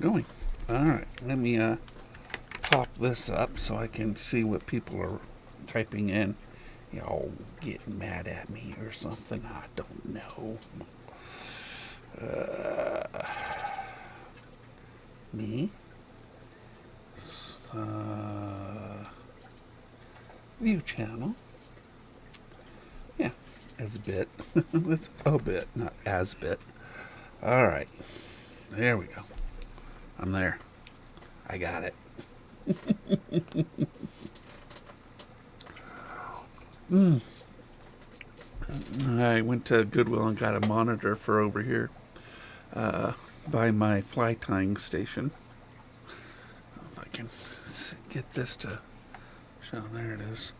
going. All right, let me pop this up so I can see what people are typing in. Y'all getting mad at me or something? I don't know. Me? View channel. Yeah, as bit. It's a bit, not as bit. All right, there we go. I'm there. I got it. I went to Goodwill and got a monitor for over here by my fly tying station. If I can get this to show. There it is.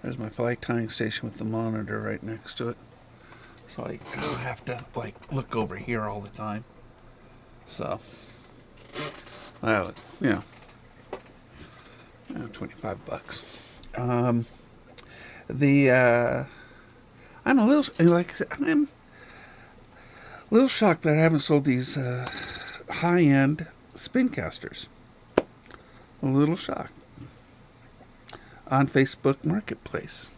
There's my fly tying station with the monitor right next to it. So I don't have to look over here all the time. So, yeah, $25. I'm a little shocked that I haven't sold these high-end spin casters. A little shocked on Facebook Marketplace.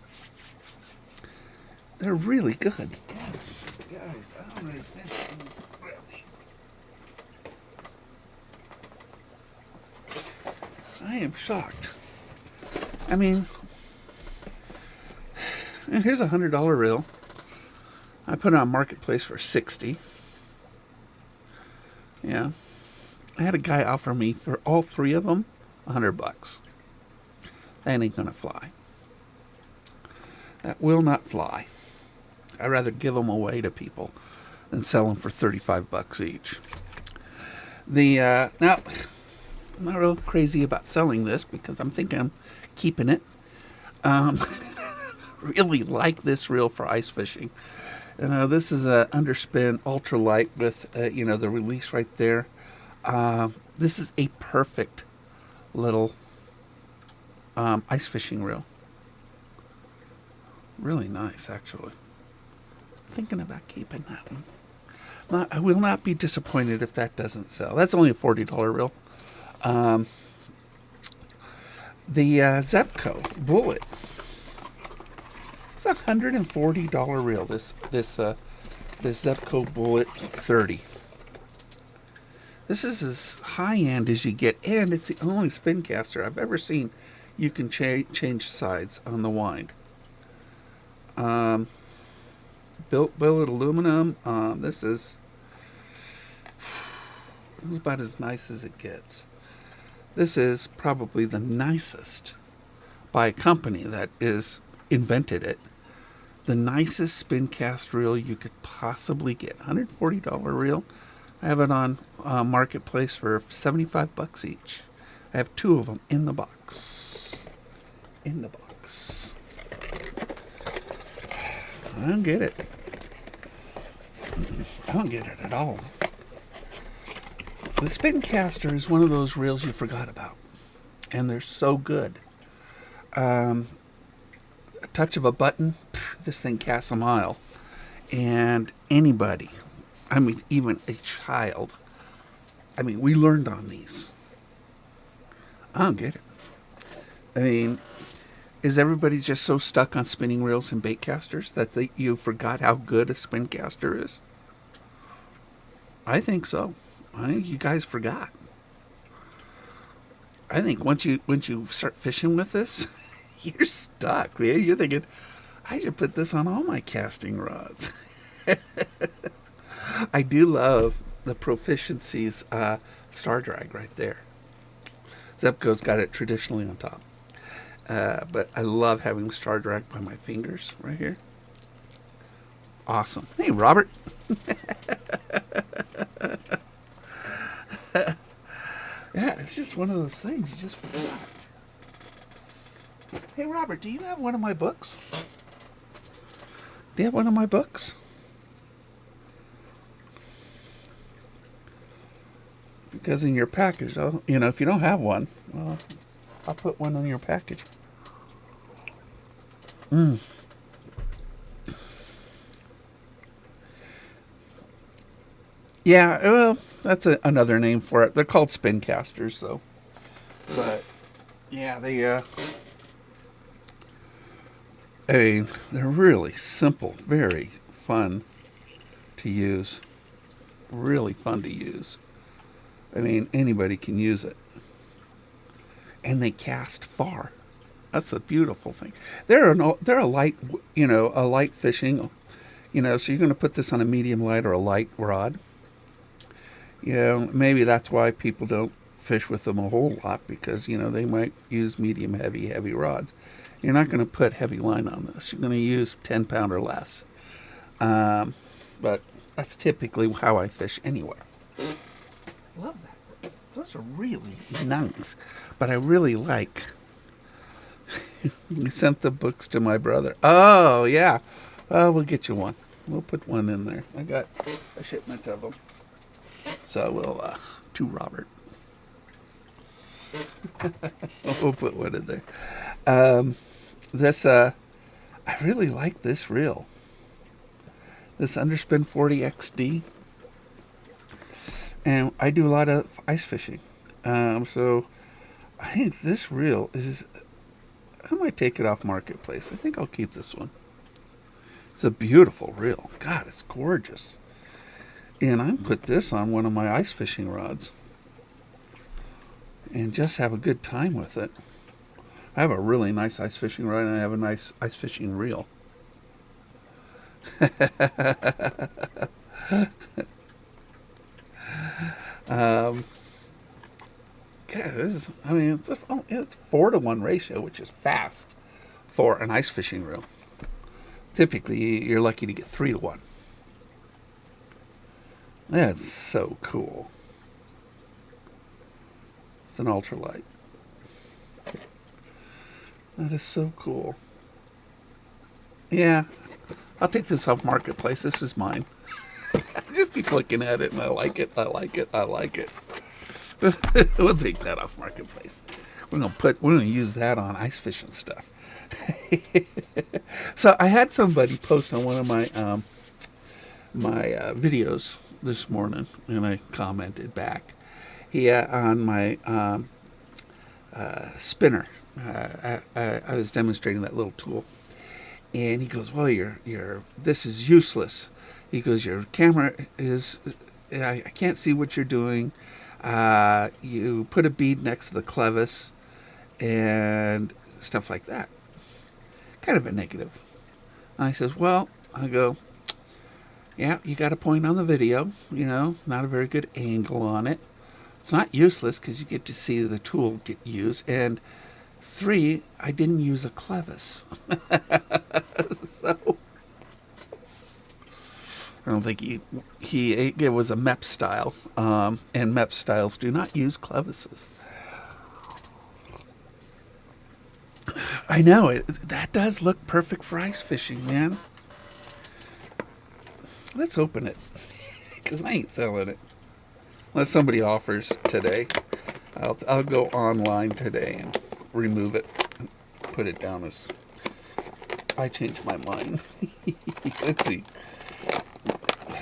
They're really good. Guys, I don't understand. Grab these. I am shocked. I mean, and here's a $100 reel. I put it on Marketplace for $60. Yeah, I had a guy offer me for all three of them $100. That ain't gonna fly. That will not fly. I'd rather give them away to people than sell them for $35 each. Now, I'm not real crazy about selling this because I'm thinking I'm keeping it. Really like this reel for ice fishing. This is a underspin ultralight with the release right there. This is a perfect little ice fishing reel. Really nice, actually. Thinking about keeping that one. I will not be disappointed if that doesn't sell. That's only a $40 reel. The Zepco Bullet. It's a $140 reel. This Zepco Bullet 30. This is as high end as you get, and it's the only spin caster I've ever seen you can change sides on the wind. Billet aluminum. This is about as nice as it gets. This is probably the nicest by a company that is invented it. The nicest spin cast reel you could possibly get. $140 reel. I have it on Marketplace for $75 each. I have two of them in the box. In the box. I don't get it. I don't get it at all. The spin caster is one of those reels you forgot about. And they're so good. A touch of a button, this thing casts a mile. And anybody, I mean, even a child, we learned on these. I don't get it. I mean, is everybody just so stuck on spinning reels and bait casters that you forgot how good a spin caster is? I think so. I think you guys forgot. I think once you start fishing with this, you're stuck. You're thinking, I should put this on all my casting rods. I do love the Proficiency's Star Drag right there. Zepco's got it traditionally on top. But I love having Star Drag by my fingers right here. Awesome. Hey, Robert. Yeah, it's just one of those things you just forgot. Hey, Robert, do you have one of my books? Do you have one of my books? Because in your package, if you don't have one, well, I'll put one on your package. Yeah, well, That's another name for it. They're called spin casters, so. But yeah, they're really simple, very fun to use. Really fun to use. I mean, anybody can use it. And they cast far. That's a beautiful thing. They're a light, a light fishing, so you're going to put this on a medium light or a light rod. Maybe that's why people don't fish with them a whole lot, because, they might use medium heavy rods. You're not going to put heavy line on this. You're going to use 10 pound or less. But that's typically how I fish anyway. Love that. Those are really nice. But I really like... We sent the books to my brother. Oh, yeah. We'll get you one. We'll put one in there. I got a shipment of them. So we'll, to Robert. We'll put one in there. I really like this reel. This Underspin 40 XD. And I do a lot of ice fishing. So I think this reel is... I might take it off Marketplace. I think I'll keep this one. It's a beautiful reel. God, it's gorgeous. And I put this on one of my ice fishing rods and just have a good time with it. I have a really nice ice fishing rod, and I have a nice ice fishing reel. Yeah, it's a 4-to-1 ratio, which is fast for an ice fishing reel. Typically, you're lucky to get 3-to-1. That's so cool. It's an ultralight. That is so cool. Yeah, I'll take this off Marketplace. This is mine. Just keep looking at it, and I like it. We'll take that off Marketplace. We're gonna use that on ice fishing stuff. So I had somebody post on one of my videos this morning, and I commented back. He on my spinner. I was demonstrating that little tool, and he goes, "Well, this is useless." He goes, "Your camera is. I can't see what you're doing. You put a bead next to the clevis and stuff like that." Kind of a negative. And I says, "Well," I go, "yeah, you got a point on the video. Not a very good angle on it. It's not useless because you get to see the tool get used. And 3, I didn't use a clevis." So I don't think it was a MEP style, and MEP styles do not use clevises. I know that does look perfect for ice fishing, man. Let's open it, because I ain't selling it unless somebody offers today. I'll go online today and remove it, and put it down as I changed my mind. Let's see.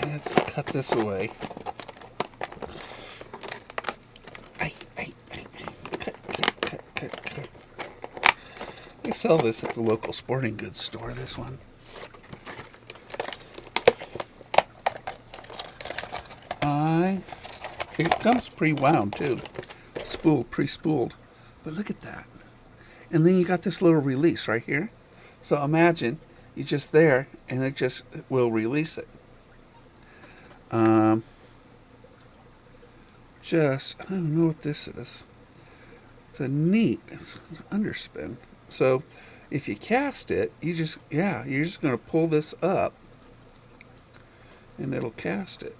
Let's cut this away. Cut. They sell this at the local sporting goods store, this one. It comes pre-wound, too. Pre-spooled. But look at that. And then you got this little release right here. So imagine you're just there, and it just will release it. I don't know what this is. It's an underspin. So if you cast it, you're just going to pull this up, and it'll cast it.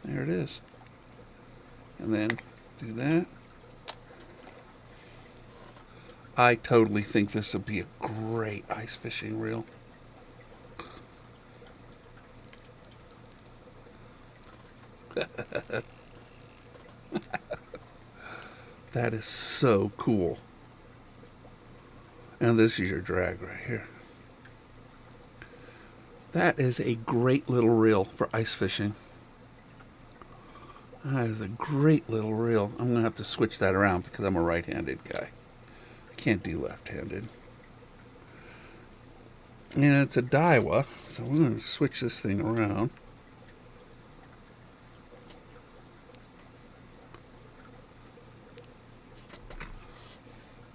There it is. And then do that. I totally think this would be a great ice fishing reel. That is so cool. And this is your drag right here. That is a great little reel for ice fishing. That is a great little reel. I'm going to have to switch that around because I'm a right-handed guy. I can't do left-handed. And it's a Daiwa, so we're going to switch this thing around.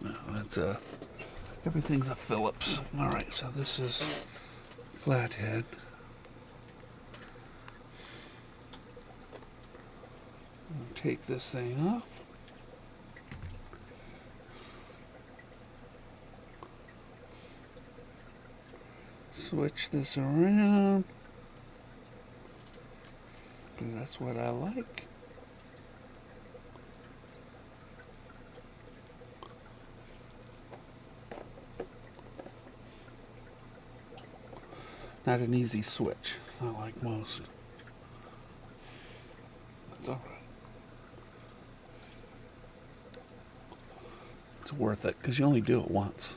No, that's a... Everything's a Phillips. All right, so this is flathead. I'll take this thing off. Switch this around. Because that's what I like. Not an easy switch, not like most. That's all right. It's worth it because you only do it once.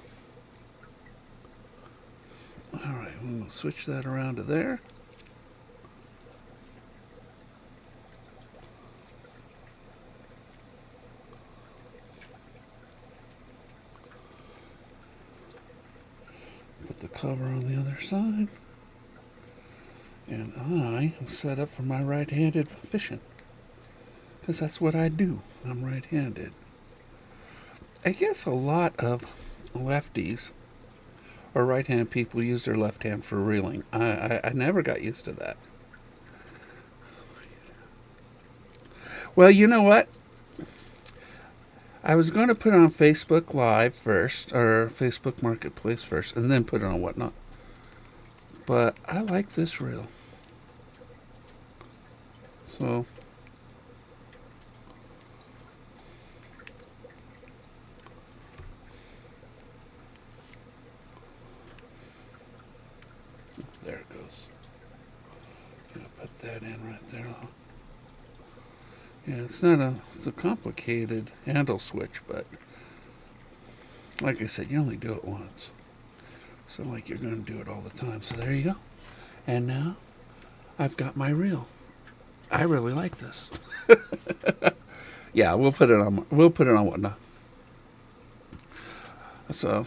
All right, I'm going to switch that around to there. Put the cover on the other side. And I am set up for my right-handed fishing. Because that's what I do. I'm right-handed. I guess a lot of lefties or right-handed people use their left hand for reeling. I never got used to that. Well, you know what? I was going to put it on Facebook Live first, or Facebook Marketplace first, and then put it on Whatnot. But I like this reel. So... there it goes. Gonna put that in right there. Yeah, it's a complicated handle switch, but like I said, you only do it once. So like you're going to do it all the time. So there you go. And now I've got my reel. I really like this. Yeah, we'll put it on Whatnot. So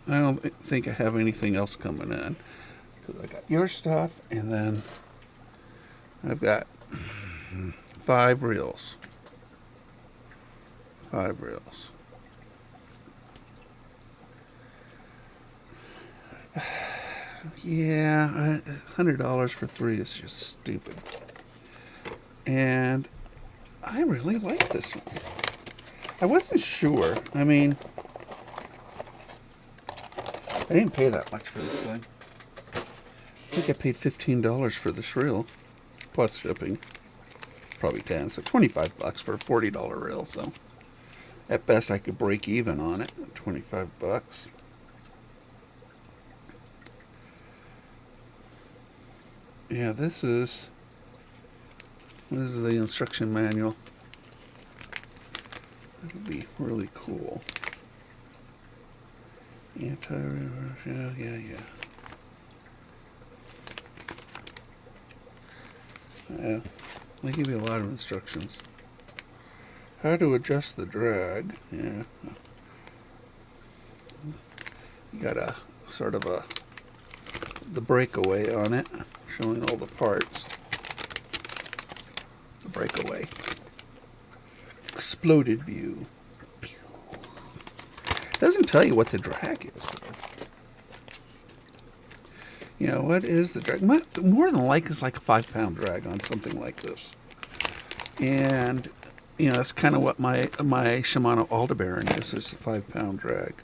I don't think I have anything else coming in. Because I got your stuff, and then I've got 5 reels. 5 reels. Yeah, $100 for 3 is just stupid. And I really like this one. I wasn't sure. I mean, I didn't pay that much for this thing. I think I paid $15 for this reel, plus shipping. Probably 10, so $25 for a $40 reel. So at best, I could break even on it. $25. Yeah, this is the instruction manual. It'll be really cool. Anti-reverse, yeah. Yeah, they give you a lot of instructions. How to adjust the drag. Yeah. You got a sort of the breakaway on it, showing all the parts. The breakaway. Exploded view. Doesn't tell you what the drag is, though. You know, what is the drag? More than like is like a 5-pound drag on something like this. And, you know, that's kind of what my Shimano Aldebaran is. It's a 5-pound drag.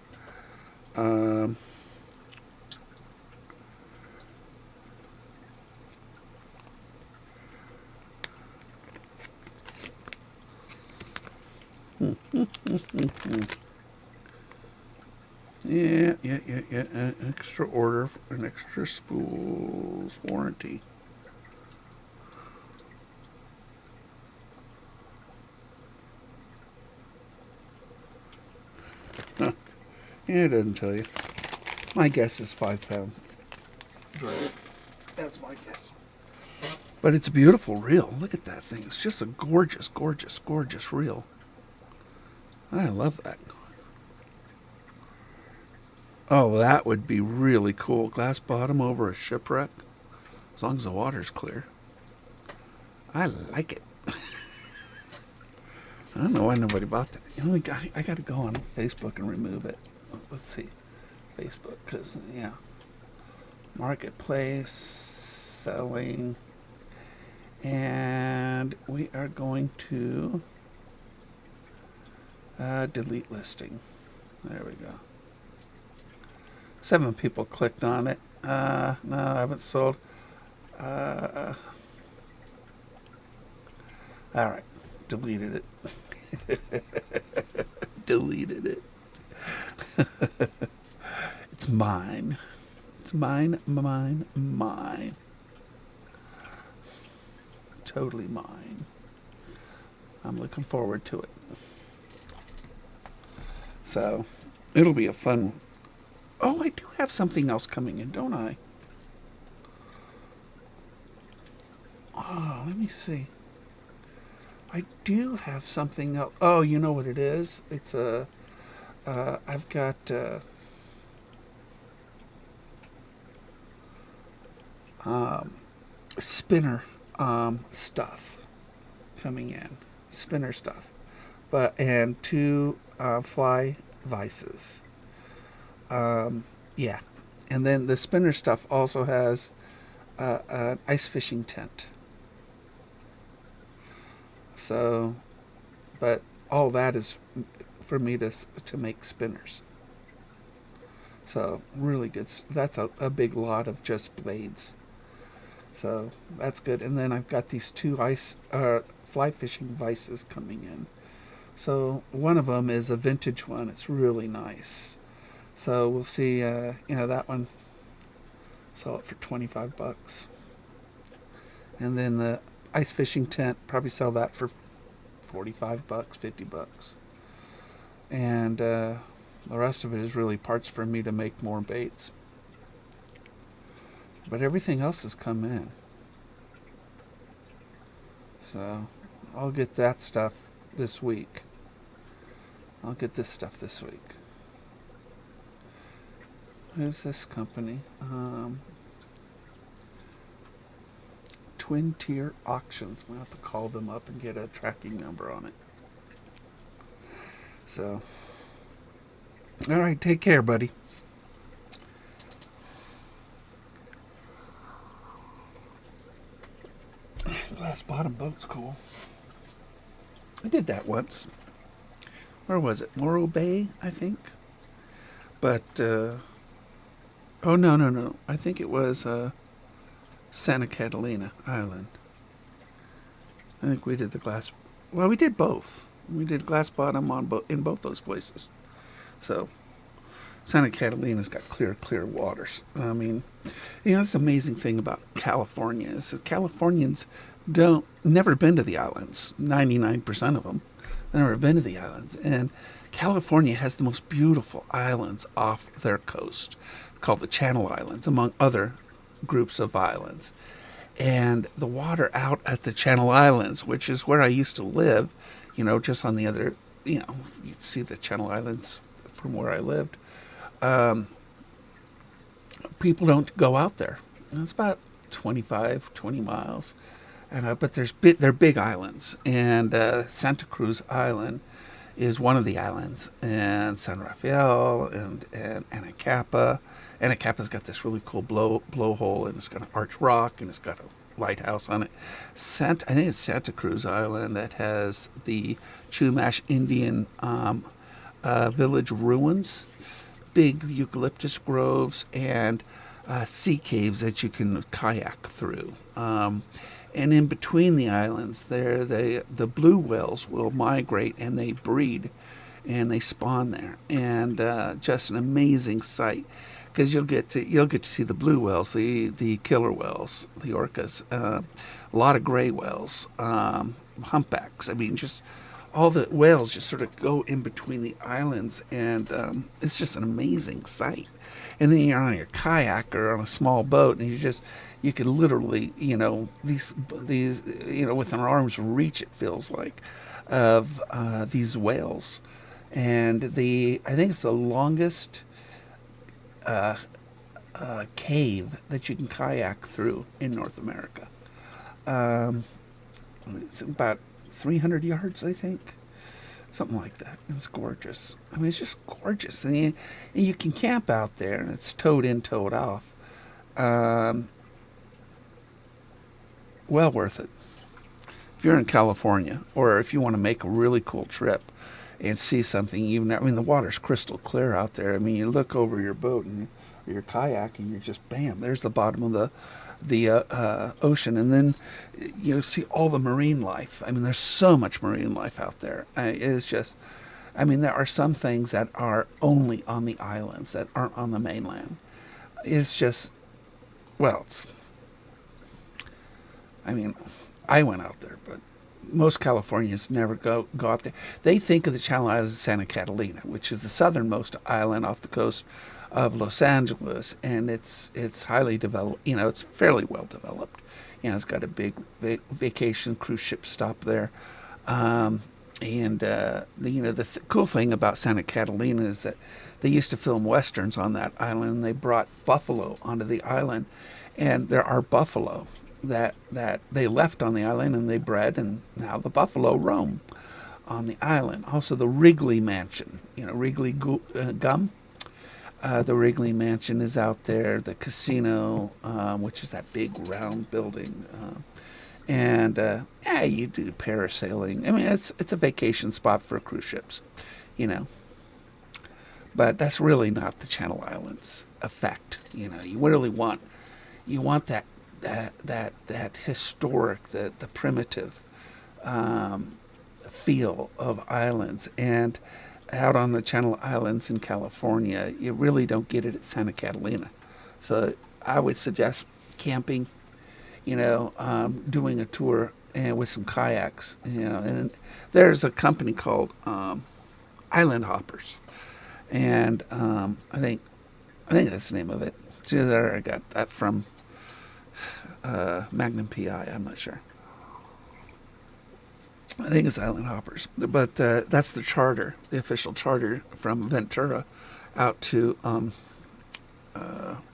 Yeah. An extra order for an extra spools warranty. Huh. Yeah, it doesn't tell you. My guess is 5 pounds. That's my guess. But it's a beautiful reel. Look at that thing. It's just a gorgeous, gorgeous, gorgeous reel. I love that. Oh, that would be really cool. Glass bottom over a shipwreck. As long as the water's clear. I like it. I don't know why nobody bought that. I got to go on Facebook and remove it. Let's see. Facebook, because, yeah. Marketplace, selling. And we are going to delete listing. There we go. 7 people clicked on it. No, I haven't sold. All right. Deleted it. Deleted it. It's mine. It's mine, mine, mine. Totally mine. I'm looking forward to it. So, it'll be a fun. Oh, I do have something else coming in, don't I? Oh, let me see. I do have something else. Oh, you know what it is? It's a. I've got. Spinner stuff coming in. Spinner stuff. And 2 fly vices. Yeah. And then the spinner stuff also has an ice fishing tent. So, but all that is for me to make spinners. So, really good. That's a big lot of just blades. So, that's good. And then I've got these 2 fly fishing vices coming in. So, one of them is a vintage one. It's really nice. So, we'll see, that one, sell it for $25. And then the ice fishing tent, probably sell that for $45, $50. And the rest of it is really parts for me to make more baits. But everything else has come in. So I'll get that stuff this week. I'll get this stuff this week. Who's this company? Twin Tier Auctions. We'll have to call them up and get a tracking number on it. So, all right, take care, buddy. Glass bottom boat's cool. I did that once. Where was it? Morro Bay, I think. But, oh, no. I think it was Santa Catalina Island. I think we did the glass. Well, we did both. We did glass bottom in both those places. So, Santa Catalina's got clear waters. I mean, that's the amazing thing about California is that Californians never been to the islands. 99% of them never been to the islands, and California has the most beautiful islands off their coast, called the Channel Islands, among other groups of islands. And the water out at the Channel Islands, which is where I used to live, just on the other, you'd see the Channel Islands from where I lived. People don't go out there. And it's about 20 miles. And but they're big islands. And Santa Cruz Island is one of the islands. And San Rafael and Anacapa. Anacapa's got this really cool blowhole, and it's got an arch rock, and it's got a lighthouse on it. I think it's Santa Cruz Island that has the Chumash Indian village ruins, big eucalyptus groves, and sea caves that you can kayak through. And in between the islands, the blue whales will migrate and they breed, and they spawn there, and just an amazing sight. Because you'll get to see the blue whales, the killer whales, the orcas, a lot of gray whales, humpbacks. I mean, just all the whales just sort of go in between the islands, and it's just an amazing sight. and then you're on your kayak or on a small boat, and you could literally, these with our arms reach, it feels like, of these whales. And I think it's the longest cave that you can kayak through in North America. Um, it's about 300 yards, I think, something like that. It's gorgeous. I mean, it's just gorgeous, and you can camp out there, and it's towed in, towed off. Um, well worth it. If you're in California, or if you want to make a really cool trip and see something you've never, I mean, the water's crystal clear out there. I mean, you look over your boat and your kayak, and you're just, bam, there's the bottom of the ocean, and then you see all the marine life. I mean, there's so much marine life out there. It's just, I mean, there are some things that are only on the islands that aren't on the mainland. It's just, well, I mean, I went out there, but most Californians never go out there. They think of the Channel Islands as Santa Catalina, which is the southernmost island off the coast of Los Angeles, and it's highly developed. It's fairly well developed. It's got a big vacation cruise ship stop there, and the cool thing about Santa Catalina is that they used to film westerns on that island, and they brought buffalo onto the island, and there are buffalo that they left on the island, and they bred, and now the buffalo roam on the island. Also, the Wrigley Mansion, Wrigley Gum. The Wrigley Mansion is out there. The casino, which is that big round building, and you do parasailing. I mean, it's a vacation spot for cruise ships, But that's really not the Channel Islands effect. You really want that historic, the primitive feel of islands. And out on the Channel Islands in California, you really don't get it at Santa Catalina. So I would suggest camping, doing a tour and with some kayaks, and there's a company called Island Hoppers, and I think that's the name of it. It's either I got that from Magnum PI, I'm not sure. I think it's Island Hoppers, but that's the charter, the official charter from Ventura out to the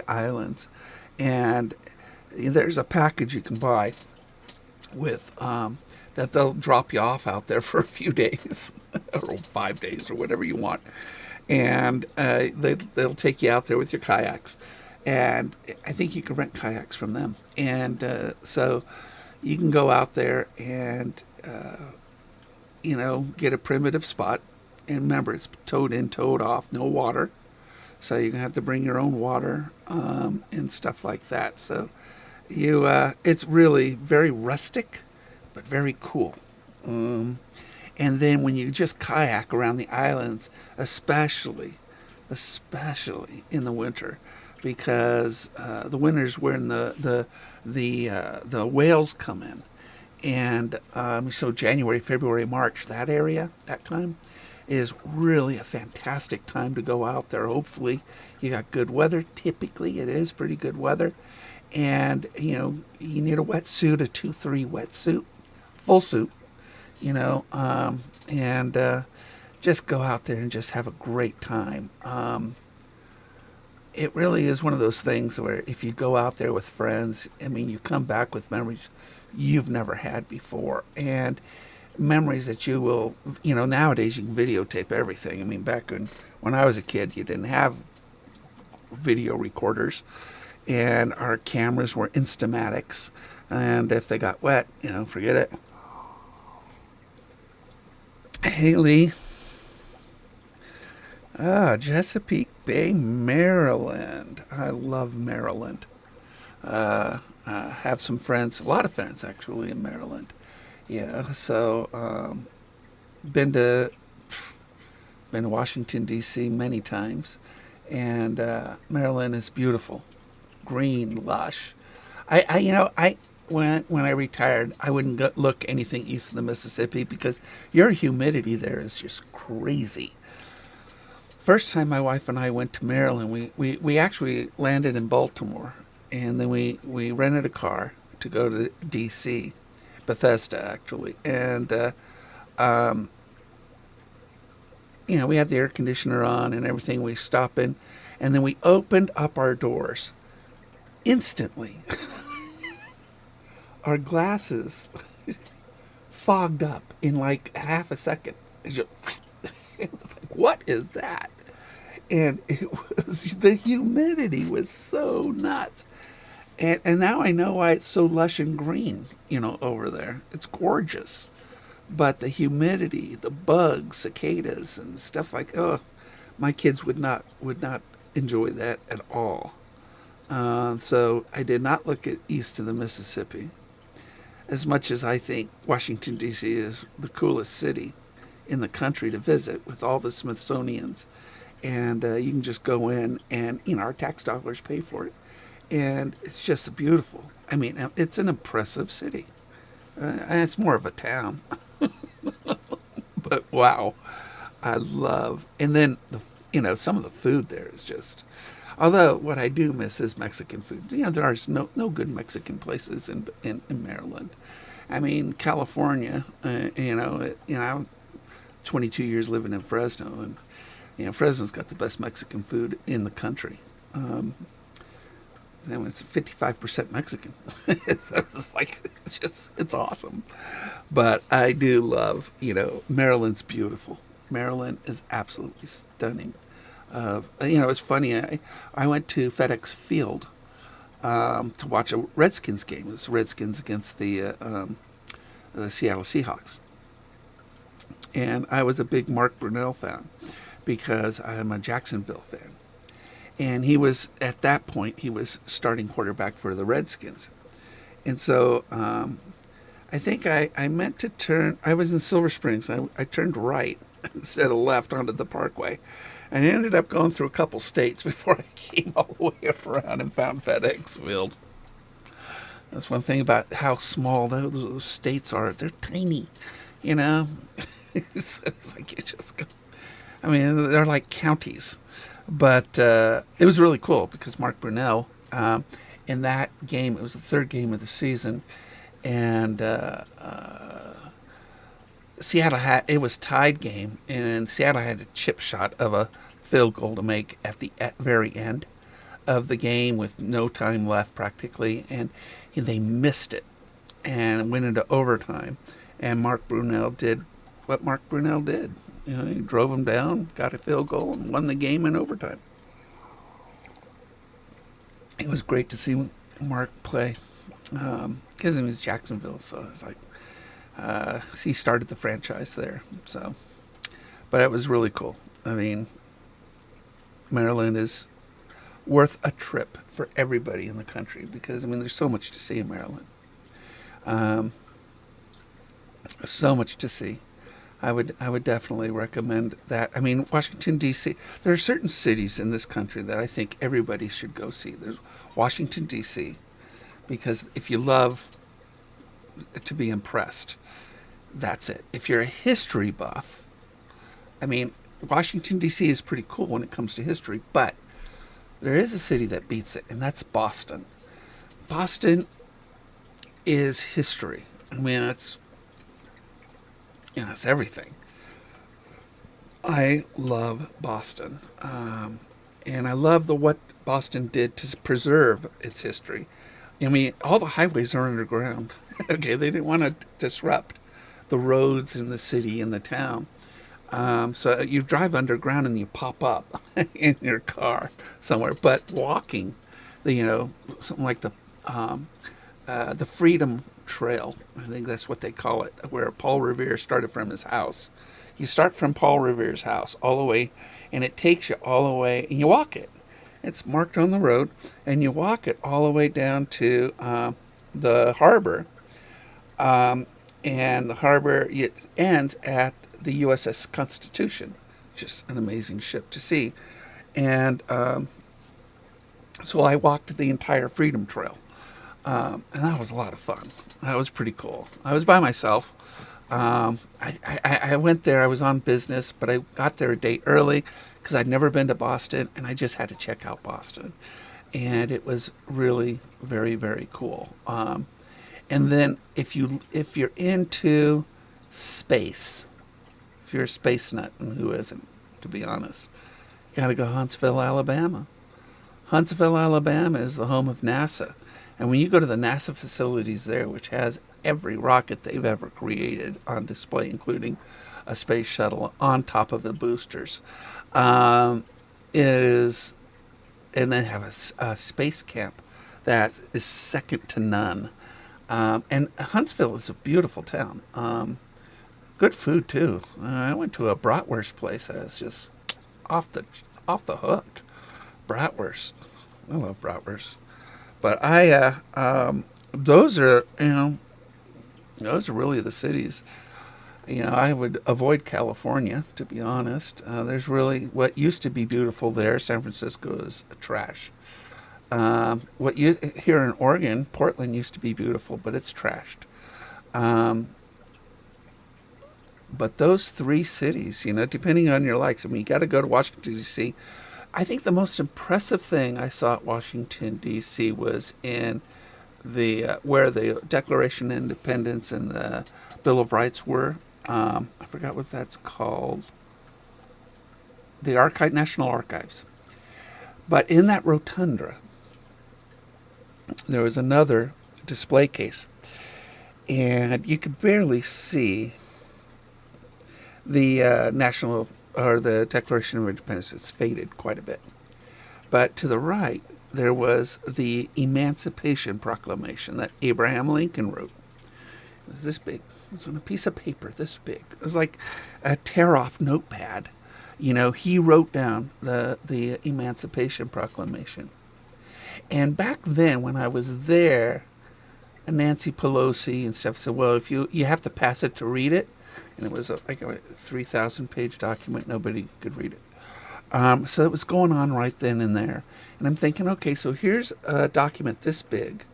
islands, and there's a package you can buy with that they'll drop you off out there for a few days or 5 days or whatever you want, and they'll take you out there with your kayaks, and I think you can rent kayaks from them, and so you can go out there and get a primitive spot, and remember, it's towed in, towed off, no water, so you're gonna have to bring your own water and stuff like that. So it's really very rustic but very cool. And then when you just kayak around the islands, especially in the winter, because the winter's when the whales come in, and so January, February, March, that time is really a fantastic time to go out there. Hopefully you got good weather. Typically it is pretty good weather, and you need a wetsuit, a 2-3 wetsuit, full suit, and just go out there and just have a great time. It really is one of those things where if you go out there with friends, I mean, you come back with memories you've never had before, and memories that you will, nowadays you can videotape everything. I mean, back when I was a kid, you didn't have video recorders, and our cameras were Instamatics, and if they got wet, forget it. Hey, Lee. Chesapeake Bay, Maryland. I love Maryland. Have some friends, a lot of friends actually in Maryland. So been to Washington D.C. many times, and Maryland is beautiful, green, lush. When I retired, I wouldn't look anything east of the Mississippi because your humidity there is just crazy. first time my wife and I went to Maryland, we actually landed in Baltimore, and then we rented a car to go to D.C., Bethesda actually, and we had the air conditioner on and everything. We stopped in, and then we opened up our doors. Instantly, our glasses fogged up in like half a second. It was like, what is that? And it was the humidity was so nuts. And now I know why it's so lush and green, over there. It's gorgeous. But the humidity, the bugs, cicadas, and stuff like, my kids would not enjoy that at all. So I did not look at east of the Mississippi. As much as I think Washington, D.C. is the coolest city in the country to visit with all the Smithsonians. And you can just go in and, our tax dollars pay for it. And it's just beautiful. I mean, it's an impressive city. And it's more of a town. But wow, I love. And then, some of the food there is just. Although what I do miss is Mexican food. There are no good Mexican places in Maryland. I mean, California. I'm 22 years living in Fresno, and Fresno's got the best Mexican food in the country. It's 55% Mexican. It's awesome. But I do love, Maryland's beautiful. Maryland is absolutely stunning. It's funny. I went to FedEx Field to watch a Redskins game. It was Redskins against the Seattle Seahawks. And I was a big Mark Brunell fan because I'm a Jacksonville fan. And at that point, he was starting quarterback for the Redskins. And so I think I meant to turn, I was in Silver Springs. I turned right instead of left onto the parkway. And I ended up going through a couple states before I came all the way around and found FedEx Field. That's one thing about how small those states are. They're tiny, It's like you just go. I mean, they're like counties. But it was really cool because Mark Brunell, in that game, it was the third game of the season, and Seattle it was tied game, and Seattle had a chip shot of a field goal to make at the very end of the game with no time left practically, and they missed it and went into overtime, and Mark Brunell did what Mark Brunell did. He drove them down, got a field goal, and won the game in overtime. It was great to see Mark play because it was Jacksonville, so it's like he started the franchise there. So, but it was really cool. I mean, Maryland is worth a trip for everybody in the country because there's so much to see in Maryland. So much to see. I would definitely recommend that. I mean, Washington, D.C., there are certain cities in this country that I think everybody should go see. There's Washington, D.C., because if you love to be impressed, that's it. If you're a history buff, I mean, Washington, D.C. is pretty cool when it comes to history, but there is a city that beats it, and that's Boston. Boston is history. I mean, it's everything. I love Boston. And I love what Boston did to preserve its history. I mean, all the highways are underground. Okay, they didn't want to disrupt the roads in the city and the town. So you drive underground and you pop up in your car somewhere. But walking, something like the Freedom Trail, I think that's what they call it, where Paul Revere started from his house. You start from Paul Revere's house all the way, and it takes you all the way, and you walk it. It's marked on the road, and you walk it all the way down to the harbor. And the harbor ends at the USS Constitution, which is an amazing ship to see. And so I walked the entire Freedom Trail. And that was a lot of fun. That was pretty cool. I was by myself. I went there. I was on business, but I got there a day early because I'd never been to Boston, and I just had to check out Boston, and it was really very, very cool. And then if you're into space, if you're a space nut, and who isn't, to be honest, you got to go Huntsville, Alabama. Huntsville, Alabama is the home of NASA. And when you go to the NASA facilities there, which has every rocket they've ever created on display, including a space shuttle on top of the boosters, is, and they have a space camp that is second to none. And Huntsville is a beautiful town. Good food too. I went to a bratwurst place that is just off the hook. Bratwurst. I love bratwurst. But those are really the cities. I would avoid California, to be honest. There's really, what used to be beautiful there, San Francisco, is trash. Here in Oregon, Portland used to be beautiful, but it's trashed. But those three cities, depending on your likes, you got to go to Washington, D.C. I think the most impressive thing I saw at Washington, D.C. was in where the Declaration of Independence and the Bill of Rights were. I forgot what that's called. The National Archives. But in that rotunda, there was another display case, and you could barely see the the Declaration of Independence. It's faded quite a bit. But to the right, there was the Emancipation Proclamation that Abraham Lincoln wrote. It was this big. It was on a piece of paper this big. It was like a tear-off notepad. He wrote down the Emancipation Proclamation. And back then, when I was there, Nancy Pelosi and stuff said, well, if you have to pass it to read it. And it was like a 3,000-page document. Nobody could read it. So it was going on right then and there. And I'm thinking, okay, so here's a document this big.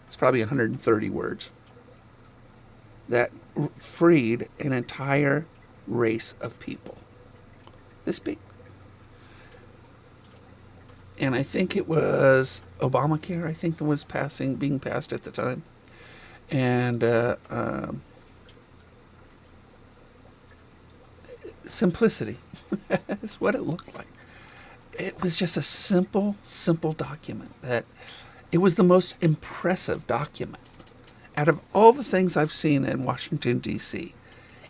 It's probably 130 words. That freed an entire race of people. This big. And I think it was Obamacare, I think, that was being passed at the time. And simplicity. That's what it looked like. It was just a simple document. That it was the most impressive document. Out of all the things I've seen in Washington, D.C.,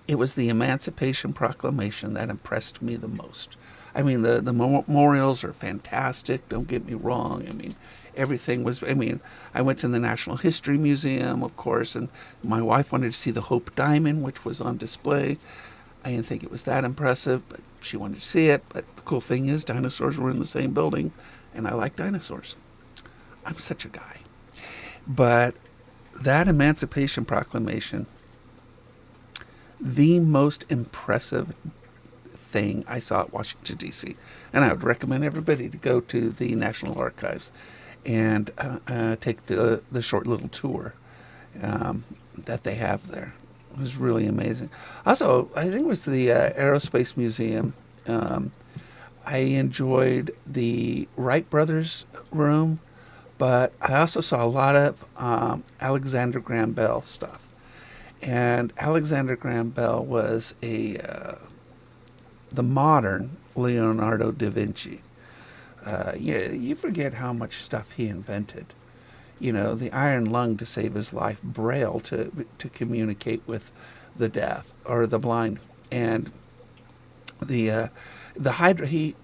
it was the Emancipation Proclamation that impressed me the most. I mean, the memorials are fantastic, don't get me wrong. I mean, everything was, I went to the National History Museum, of course, and my wife wanted to see the Hope Diamond, which was on display. I didn't think it was that impressive, but she wanted to see it. But the cool thing is, dinosaurs were in the same building, and I like dinosaurs. I'm such a guy. But that Emancipation Proclamation, the most impressive thing I saw at Washington, D.C. And I would recommend everybody to go to the National Archives and take the short little tour that they have there. It was really amazing. Also, I think it was the Aerospace Museum. I enjoyed the Wright Brothers room, but I also saw a lot of Alexander Graham Bell stuff. And Alexander Graham Bell was the modern Leonardo da Vinci. You forget how much stuff he invented. The iron lung to save his life, Braille to communicate with the deaf or the blind, and the hydro. He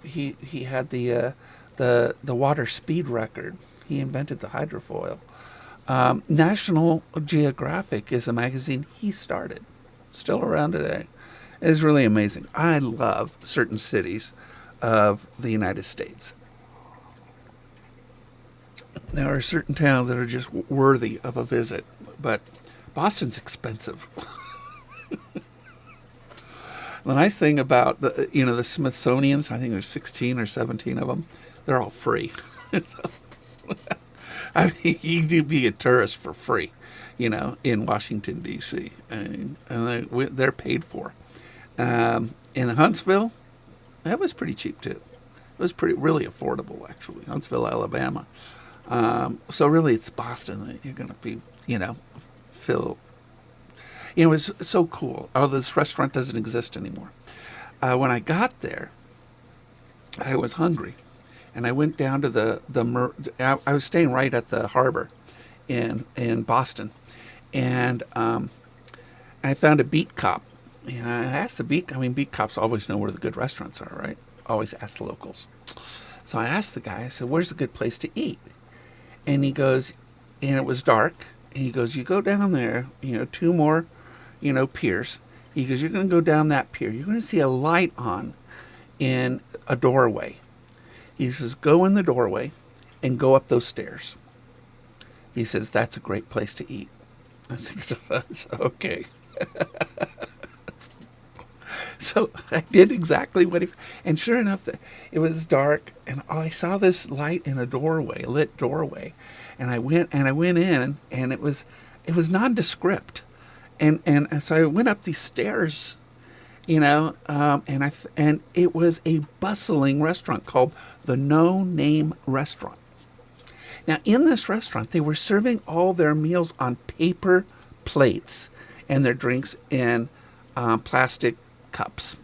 had the water speed record. He invented the hydrofoil. National Geographic is a magazine he started, still around today. It is really amazing. I love certain cities of the United States. There are certain towns that are just worthy of a visit, but Boston's expensive. The nice thing about the Smithsonian's, I think there's 16 or 17 of them, they're all free. So, you do be a tourist for free, in Washington, D.C., and they're paid for. In Huntsville, That was pretty cheap too. It was really affordable actually. Huntsville, Alabama. So really, it's Boston that you're going to be, feel. It was so cool. Oh, this restaurant doesn't exist anymore. When I got there, I was hungry, and I went down to I was staying right at the harbor, in Boston, and I found a beat cop. And I asked the beat cops always know where the good restaurants are, right? Always ask the locals. So I asked the guy. I said, "Where's a good place to eat?" And he goes, and it was dark. And he goes, "You go down there, two more, piers." He goes, "You're going to go down that pier. You're going to see a light on in a doorway." He says, "Go in the doorway and go up those stairs." He says, "That's a great place to eat." I said, "Okay." So I did exactly what and sure enough, it was dark, and I saw this light in a lit doorway, and I went in, and it was nondescript, and so I went up these stairs, and it was a bustling restaurant called the No Name Restaurant. Now, in this restaurant, they were serving all their meals on paper plates and their drinks in plastic cups.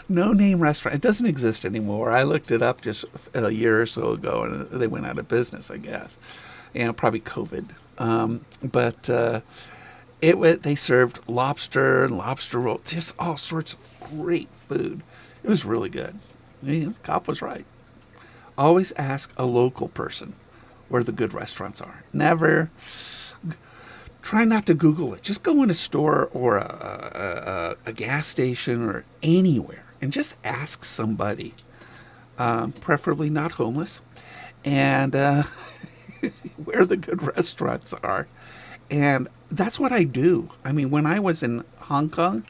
No Name Restaurant. It doesn't exist anymore. I looked it up just a year or so ago, and they went out of business, I guess. Probably COVID. But they served lobster and lobster roll, just all sorts of great food. It was really good. The cop was right. Always ask a local person where the good restaurants are. Never. Try not to Google it. Just go in a store or a gas station or anywhere and just ask somebody, preferably not homeless, and where the good restaurants are. And that's what I do. I mean, when I was in Hong Kong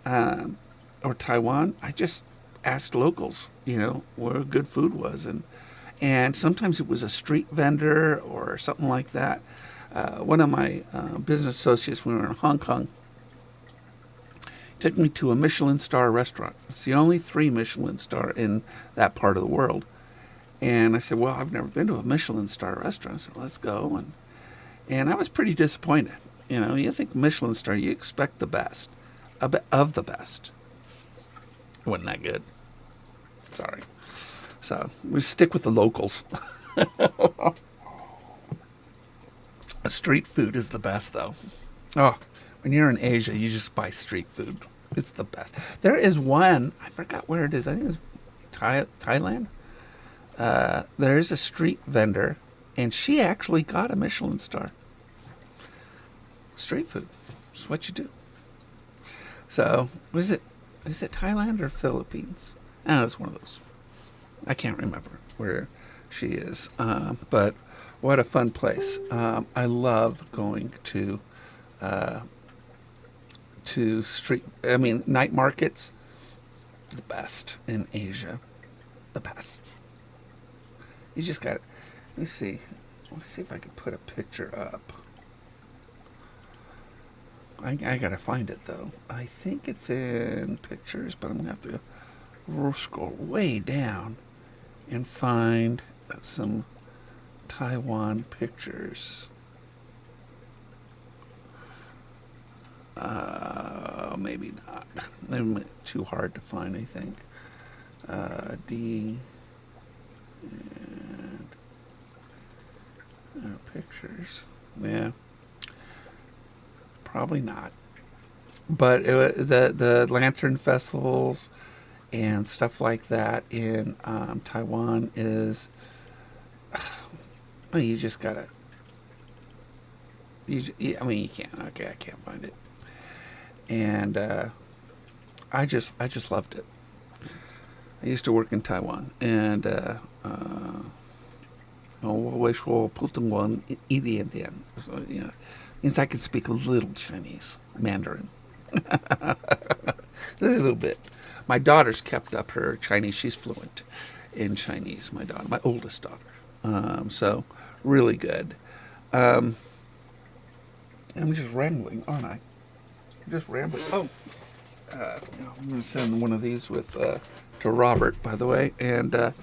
or Taiwan, I just asked locals, where good food was. And sometimes it was a street vendor or something like that. One of my business associates, when we were in Hong Kong, took me to a Michelin star restaurant. It's the only 3 Michelin star in that part of the world. And I said, "Well, I've never been to a Michelin star restaurant, so let's go." And I was pretty disappointed. You think Michelin star, you expect the best, of the best. It wasn't that good. Sorry. So we stick with the locals. Street food is the best, though. Oh, when you're in Asia, you just buy street food. It's the best. There is one, I forgot where it is. I think it's Thailand. There is a street vendor, and she actually got a Michelin star. Street food. It's what you do. So, is it Thailand or Philippines? Oh, it's one of those. I can't remember where she is. But what a fun place. I love going to night markets. The best in Asia. The best. You just got it. Let me see. Let's see if I can put a picture up. I gotta find it though. I think it's in pictures, but I'm gonna have to scroll way down and find some Taiwan pictures. Maybe not. They're too hard to find, I think. Pictures. Yeah. Probably not. But the lantern festivals and stuff like that in Taiwan is, well, you just gotta. You can't. Okay, I can't find it. And I just loved it. I used to work in Taiwan, and means I can speak a little Chinese, Mandarin. A little bit. My daughter's kept up her Chinese. She's fluent in Chinese, my daughter, my oldest daughter. So, really good. I'm just rambling, aren't I? I'm just rambling. Oh, I'm going to send one of these with to Robert, by the way. And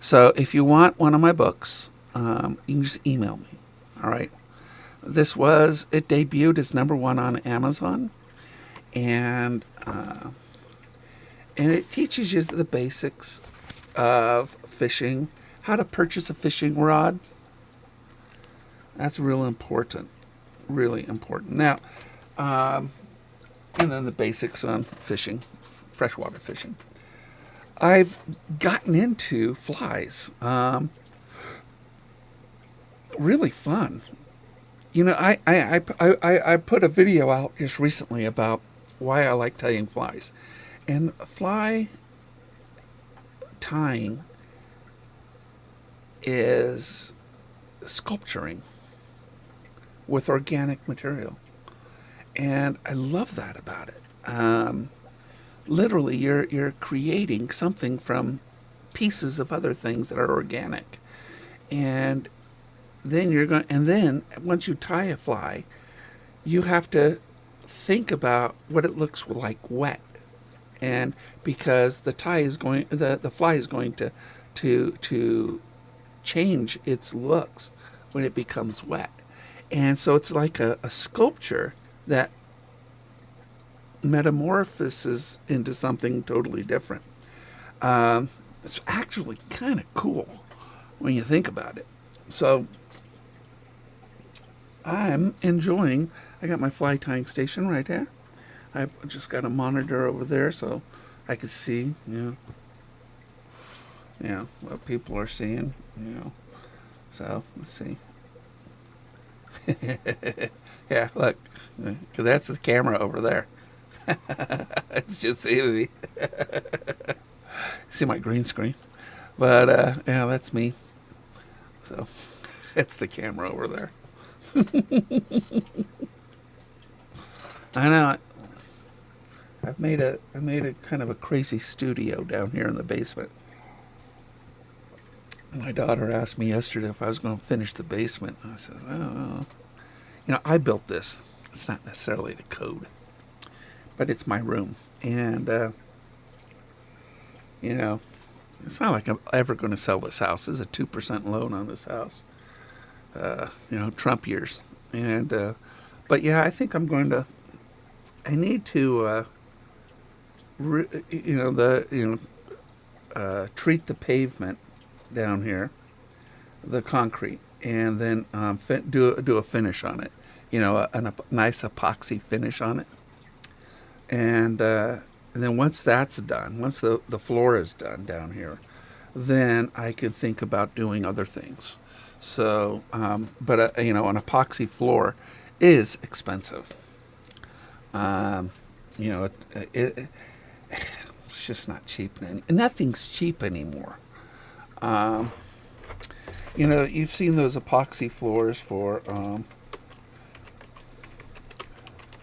so if you want one of my books, you can just email me. All right. It debuted as #1 on Amazon. And it teaches you the basics of fishing, how to purchase a fishing rod. That's real important. Really important. Now, and then the basics on fishing, freshwater fishing. I've gotten into flies. Really fun. You know, I put a video out just recently about why I like tying flies. And fly tying is sculpturing with organic material. And I love that about it. Literally, you're creating something from pieces of other things that are organic. And then once you tie a fly, you have to think about what it looks like wet. And because the fly is going to change its looks when it becomes wet. And so it's like a sculpture that metamorphoses into something totally different. It's actually kind of cool when you think about it. So I'm enjoying. I got my fly tying station right there. I've just got a monitor over there so I can see, what people are seeing, So let's see. Yeah, look, that's the camera over there. It's just see my green screen, but yeah, that's me. So it's the camera over there. I know. I made a kind of a crazy studio down here in the basement. My daughter asked me yesterday if I was going to finish the basement. I said, well, I built this. It's not necessarily the code, but it's my room. And, it's not like I'm ever going to sell this house. There's a 2% loan on this house. Trump years. And, but yeah, I think I'm going to, I need to, treat the pavement down here, the concrete, and then do a finish on it. A nice epoxy finish on it. And then once that's done, once the floor is done down here, then I can think about doing other things. So, but an epoxy floor is expensive. It's just not cheap. Nothing's cheap anymore. You've seen those epoxy floors for,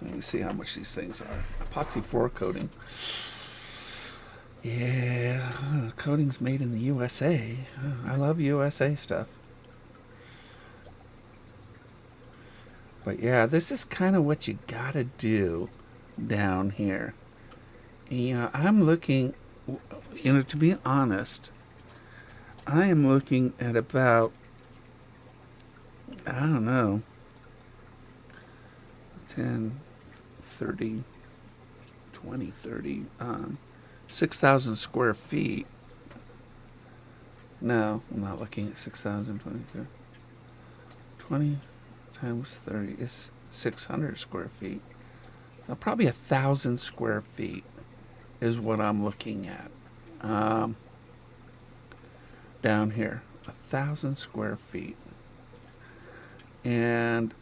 let me see how much these things are. Epoxy floor coating. Yeah, coating's made in the USA. I love USA stuff. But yeah, this is kind of what you gotta do down here. I'm looking, to be honest, I am looking at about, I don't know, 10, 30, 20, 30, 6,000 square feet. No, I'm not looking at 6,000, 20 times 30 is 600 square feet. So probably 1,000 square feet is what I'm looking at. Down here, 1,000 square feet. And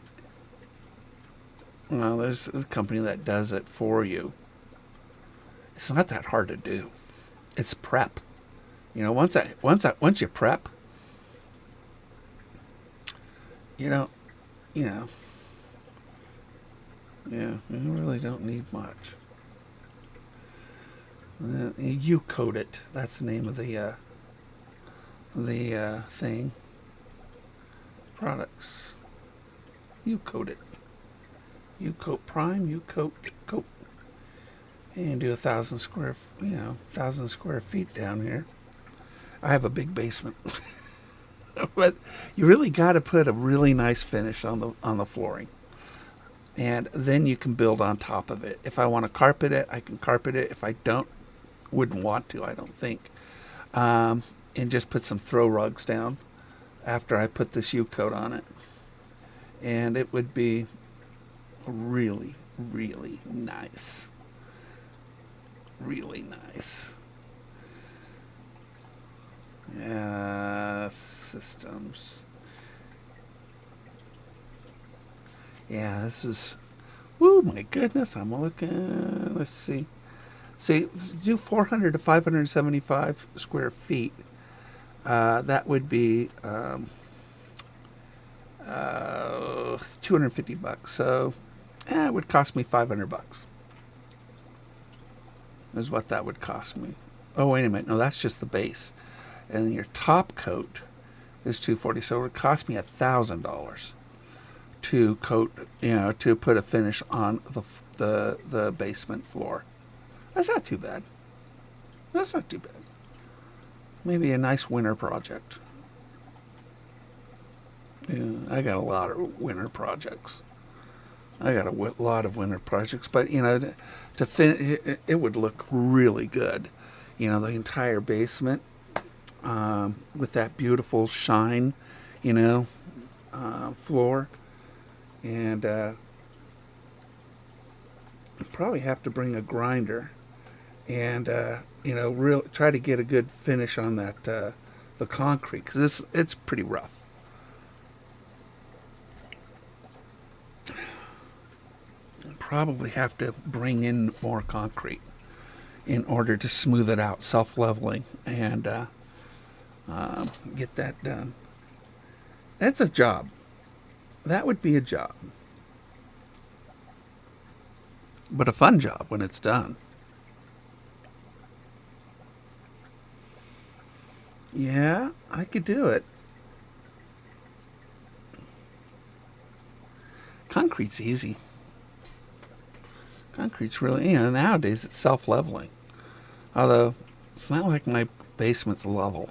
well, there's a company that does it for you. It's not that hard to do. It's prep. Once you prep, you really don't need much. You coat it. That's the name of the thing. Products. You coat it. You coat prime. You coat. and do 1,000 square feet down here. I have a big basement, but you really got to put a really nice finish on the flooring, and then you can build on top of it. If I want to carpet it, I can carpet it. If I don't, wouldn't want to, I don't think, and just put some throw rugs down after I put this U coat on it, and it would be really, really nice. Really nice. Yeah, systems. Yeah, this is. Woo, my goodness! I'm looking. Let's see. See, do 400 to 575 square feet. That would be $250. So, it would cost me $500. Is what that would cost me. Oh, wait a minute. No, that's just the base. And then your top coat is $240. So it would cost me $1,000 to coat, to put a finish on the basement floor. That's not too bad. That's not too bad. Maybe a nice winter project. Yeah, I got a lot of winter projects. But to fin, it would look really good. The entire basement with that beautiful shine, floor, and probably have to bring a grinder, and try to get a good finish on that the concrete, because it's pretty rough. Probably have to bring in more concrete in order to smooth it out, self-leveling, and get that done. That's a job. That would be a job. But a fun job when it's done. Yeah, I could do it. Concrete's easy. Concrete's really, nowadays it's self-leveling. Although, it's not like my basement's level.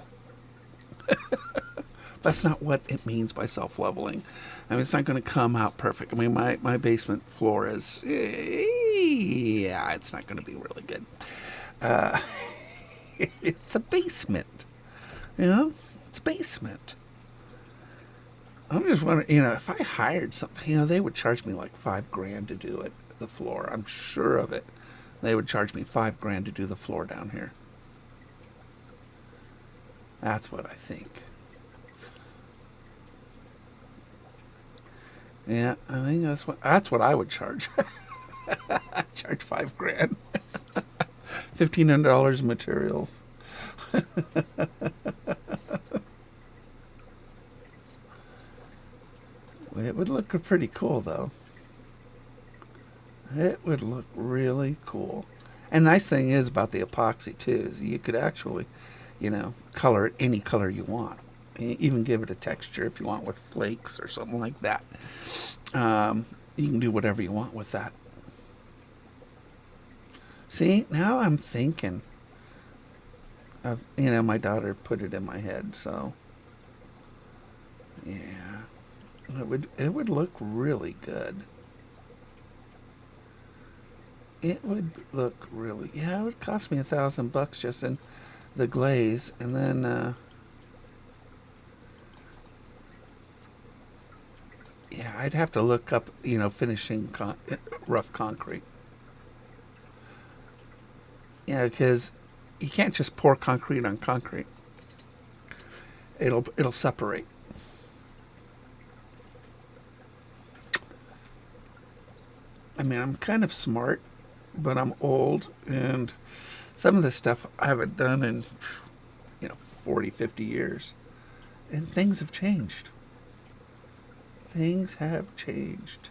That's not what it means by self-leveling. I mean, it's not going to come out perfect. I mean, my basement floor is, it's not going to be really good. It's a basement. It's a basement. I'm just wondering, if I hired something, they would charge me like $5,000 to do it. The floor, I'm sure of it. They would charge me $5,000 to do the floor down here. That's what I think. Yeah, I think that's what I would charge. I charge $5,000. $1,500 in materials. It would look pretty cool, though. It would look really cool. And the nice thing is about the epoxy, too, is you could actually, color it any color you want. Even give it a texture if you want with flakes or something like that. You can do whatever you want with that. See, now I'm thinking of, my daughter put it in my head, so yeah, it would look really good. It would look really, it would cost me $1,000 just in the glaze, and then I'd have to look up, finishing rough concrete. Yeah, because you can't just pour concrete on concrete. It'll separate. I mean, I'm kind of smart, but I'm old, and some of this stuff I haven't done in 40, 50 years, and things have changed. Things have changed.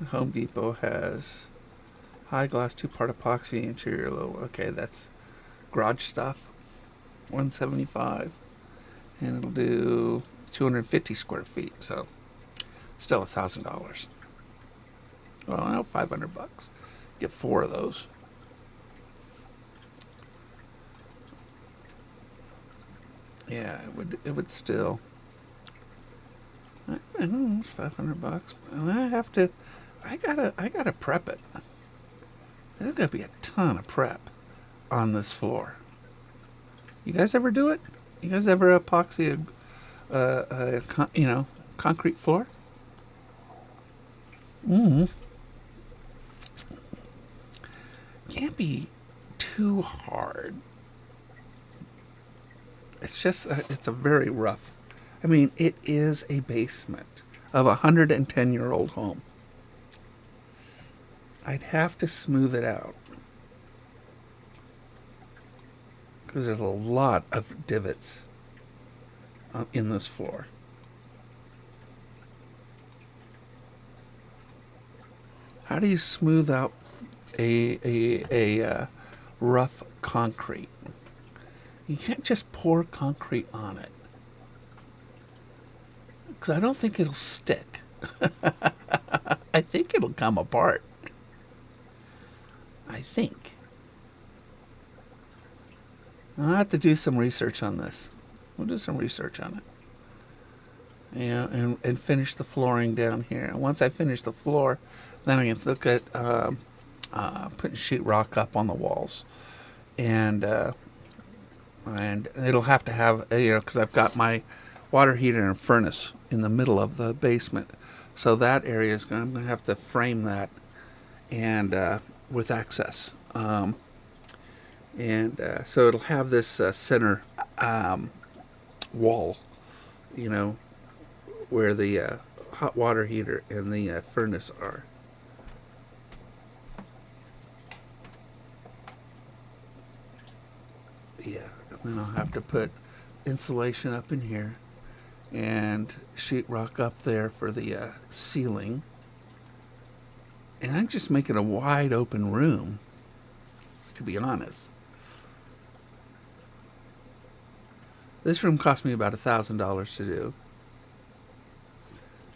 Home Depot has high gloss 2-part epoxy interior low. Okay, that's garage stuff. $175, and it'll do 250 square feet. So still $1,000. Well, $500. get 4 of those. Yeah, it would still. I don't know, it's $500. And I gotta prep it. There's gotta be a ton of prep on this floor. You guys ever do it? You guys ever epoxy concrete floor? Can't be too hard. It's just, it's a very rough. I mean, it is a basement of a 110-year-old home. I'd have to smooth it out because there's a lot of divots in this floor. How do you smooth out a rough concrete? You can't just pour concrete on it, because I don't think it'll stick. I think it'll come apart. I think. I'll have to do some research on this. We'll do some research on it. Yeah, and finish the flooring down here. And once I finish the floor, then I can look at putting sheetrock up on the walls. And it'll have to have, because I've got my water heater and furnace in the middle of the basement. So that area is I'm going to have to frame that and with access. So it'll have this center wall, where the hot water heater and the furnace are. Yeah, and then I'll have to put insulation up in here and sheetrock up there for the ceiling. And I'm just making a wide open room, to be honest. This room cost me about $1,000 to do.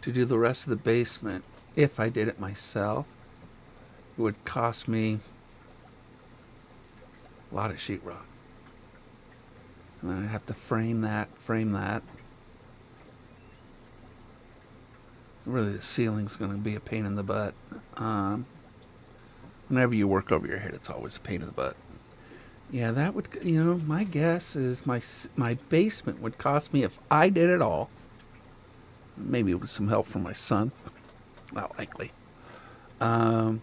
To do the rest of the basement, if I did it myself, it would cost me a lot of sheetrock. And then I have to frame that. Really, the ceiling's going to be a pain in the butt. Whenever you work over your head, it's always a pain in the butt. Yeah, that would, my guess is my basement would cost me, if I did it all, maybe with some help from my son, not likely. Trying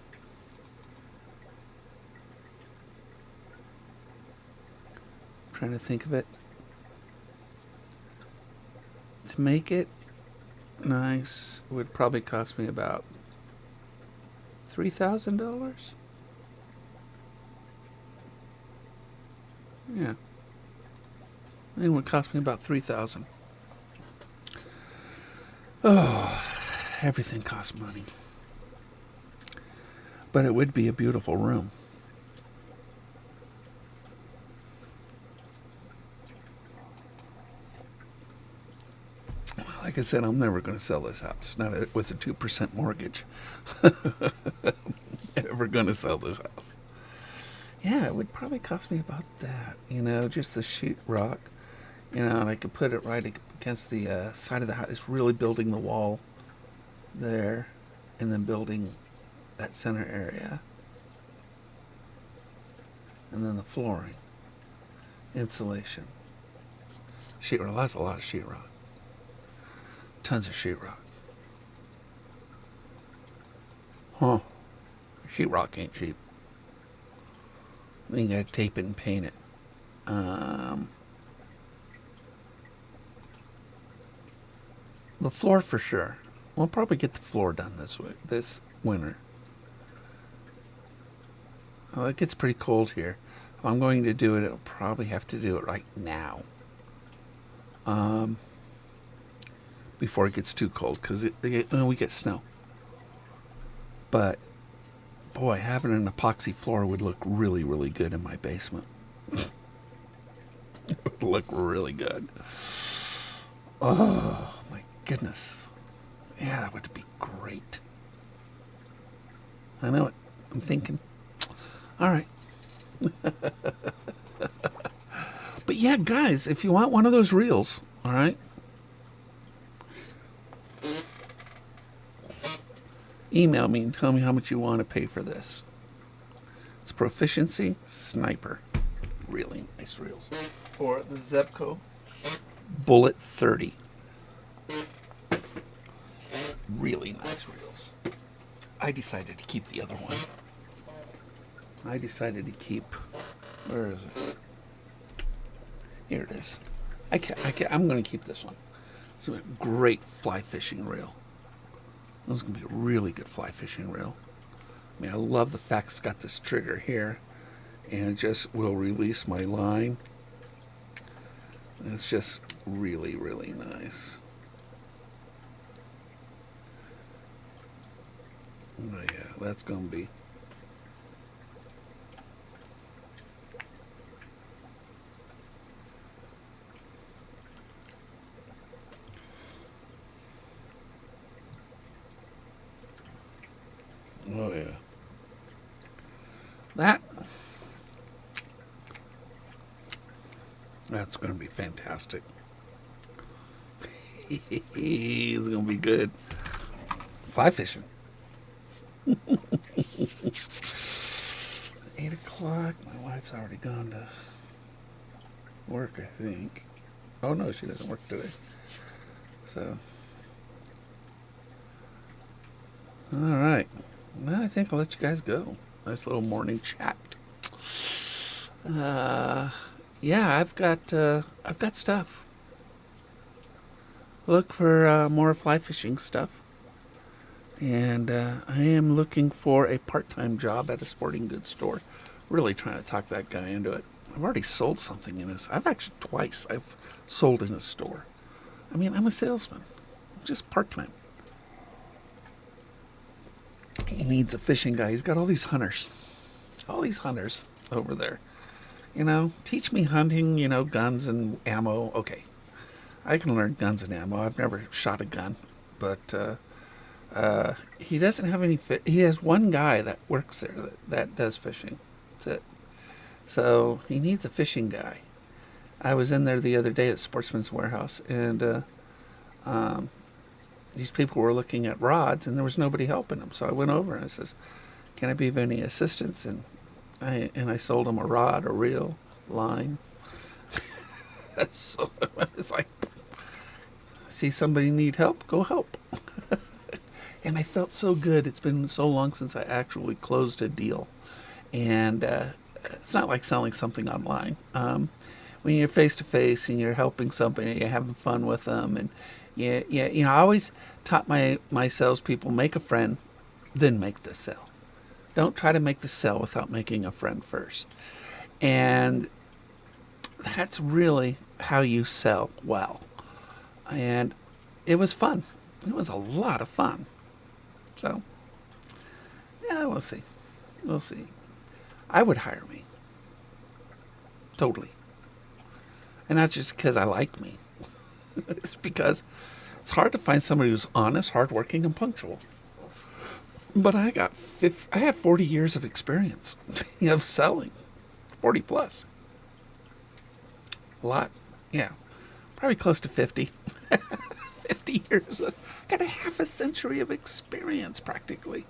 to think of it. To make it nice would probably cost me about $3,000. Yeah, I think it would cost me about $3,000. Oh, everything costs money, but it would be a beautiful room. Like I said, I'm never going to sell this house. Not with a 2% mortgage. Never going to sell this house. Yeah, it would probably cost me about that. Just the sheetrock. And I could put it right against the side of the house. It's really building the wall there, and then building that center area. And then the flooring. Insulation. Sheetrock. That's a lot of sheetrock. Tons of sheetrock. Huh. Sheetrock ain't cheap. Then you gotta tape it and paint it. The floor for sure. We'll probably get the floor done this winter. Well, it gets pretty cold here. If I'm going to do it, I'll probably have to do it right now. Before it gets too cold, because we get snow. But boy, having an epoxy floor would look really, really good in my basement. It would look really good. Oh my goodness. Yeah, that would be great. I know it. I'm thinking. All right. But yeah, guys, if you want one of those reels, all right, email me and tell me how much you want to pay for this. It's Proficiency Sniper. Really nice reels. For the Zebco Bullet 30. Really nice reels. I decided to keep the other one. I decided to keep... Where is it? Here it is. I'm going to keep this one. It's a great fly fishing reel. This is going to be a really good fly fishing reel. I mean, I love the fact it's got this trigger here. And it just will release my line. It's just really, really nice. Oh yeah, that's going to be... Oh yeah. That's going to be fantastic. It's going to be good. Fly fishing. 8 o'clock. My wife's already gone to work, I think. Oh no, she doesn't work today. So, all right. Well, I think I'll let you guys go. Nice little morning chat. Yeah, I've got stuff. Look for more fly fishing stuff. And I am looking for a part-time job at a sporting goods store. Really trying to talk that guy into it. I've already sold something in his... I've actually twice I've sold in a store. I mean, I'm a salesman. Just part-time. He needs a fishing guy. He's got all these hunters. All these hunters over there. You know, teach me hunting, you know, guns and ammo. Okay. I can learn guns and ammo. I've never shot a gun. But he doesn't have any... He has one guy that works there that does fishing. That's it. So he needs a fishing guy. I was in there the other day at Sportsman's Warehouse, and these people were looking at rods, and there was nobody helping them. So I went over and I says, "Can I be of any assistance?" And I sold them a rod, a reel, line. So I was like, "See somebody need help? Go help." And I felt so good. It's been so long since I actually closed a deal, and it's not like selling something online. When you're face to face and you're helping somebody, you're having fun with them, and you know, I always taught my salespeople, make a friend, then make the sell. Don't try to make the sell without making a friend first. And that's really how you sell well. And it was fun. It was a lot of fun. So, yeah, we'll see. We'll see. I would hire me. Totally. And that's just because I like me. It's because it's hard to find somebody who's honest, hardworking, and punctual. But I have 40 years of experience of selling. 40 plus. A lot. Yeah. Probably close to 50. 50 years. Got a half a century of experience, practically.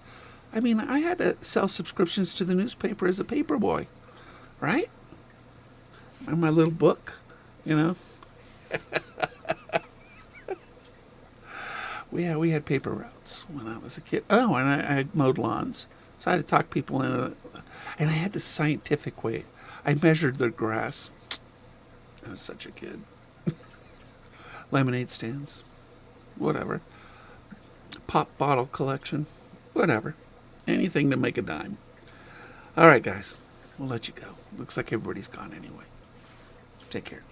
I mean, I had to sell subscriptions to the newspaper as a paper boy. Right? And my little book, you know. Yeah, we had paper routes when I was a kid. Oh, and I mowed lawns. So I had to talk people into... And I had the scientific way. I measured the grass. I was such a kid. Lemonade stands. Whatever. Pop bottle collection. Whatever. Anything to make a dime. All right, guys. We'll let you go. Looks like everybody's gone anyway. Take care.